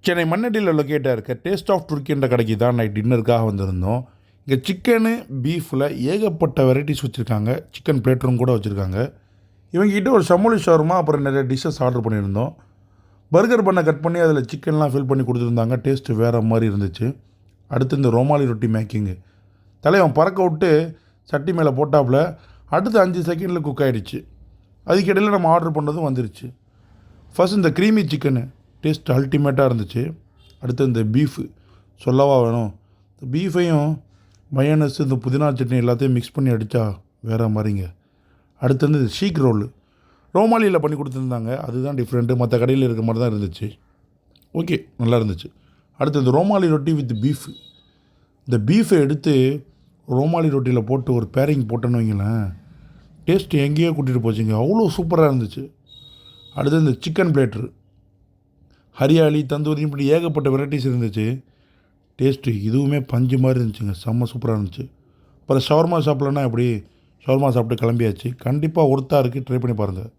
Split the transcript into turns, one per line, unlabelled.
சென்னை மண்ணடியில் லொக்கேட்டாக இருக்க taste of Turkey என்ற கடைக்கு தான் நைட் டின்னருக்காக வந்திருந்தோம். இங்கே சிக்கனு பீஃபில் ஏகப்பட்ட வெரைட்டிஸ் வச்சுருக்காங்க. சிக்கன் பிளேட்டரும் கூட வச்சுருக்காங்க. இவங்ககிட்ட ஒரு சமோலி ஷவர்மா அப்புறம் நிறைய டிஷ்ஷஸ் ஆர்டர் பண்ணியிருந்தோம். பர்கர் பண்ணை கட் பண்ணி அதில் சிக்கன்லாம் ஃபில் பண்ணி கொடுத்துருந்தாங்க. டேஸ்ட்டு வேறு மாதிரி இருந்துச்சு. அடுத்து இந்த ரோமாலி ரொட்டி மேக்கிங்கு தலைவன் பறக்க விட்டு சட்டி மேலே போட்டாப்புல அடுத்து 5 செகண்டில் குக் ஆகிடுச்சு. அதுக்கிடையில் நம்ம ஆர்டர் பண்ணதும் வந்துருச்சு. ஃபர்ஸ்ட் இந்த க்ரீமி சிக்கனு டேஸ்ட் அல்டிமேட்டாக இருந்துச்சு. அடுத்து இந்த பீஃபு சொல்லவா வேணும். இந்த பீஃபையும் மயோனஸ் இந்த புதினா சட்னி எல்லாத்தையும் மிக்ஸ் பண்ணி அடித்தா வேறு மாதிரிங்க. அடுத்து வந்து இந்த ஷீக் ரோலு ரோமாலியில் பண்ணி கொடுத்துருந்தாங்க. அதுதான் டிஃப்ரெண்ட்டு. மற்ற கடையில் இருக்க மாதிரி தான் இருந்துச்சு. ஓகே, நல்லா இருந்துச்சு. அடுத்து இந்த ரோமாலி ரொட்டி வித் பீஃபு. இந்த பீஃபை எடுத்து ரோமாலி ரொட்டியில் போட்டு ஒரு பேரிங் போட்டோன்னு வைங்களேன், டேஸ்ட்டு எங்கேயோ கூட்டிகிட்டு போச்சுங்க. அவ்வளோ சூப்பராக இருந்துச்சு. அடுத்து இந்த சிக்கன் பிளேட்ரு ஹரியாலி தந்தூரி இப்படி ஏகப்பட்ட வெரைட்டிஸ் இருந்துச்சு. டேஸ்ட்டு இதுவுமே பஞ்சு மாதிரி இருந்துச்சுங்க. செம்ம சூப்பராக இருந்துச்சு. அப்புறம் ஷவர்மா சாப்பிட்லன்னா எப்படி ஷவர்மா சாப்பிட்டு கிளம்பியாச்சு. கண்டிப்பாக ஒர்த்தாக இருக்குது. ட்ரை பண்ணி பாருங்கள்.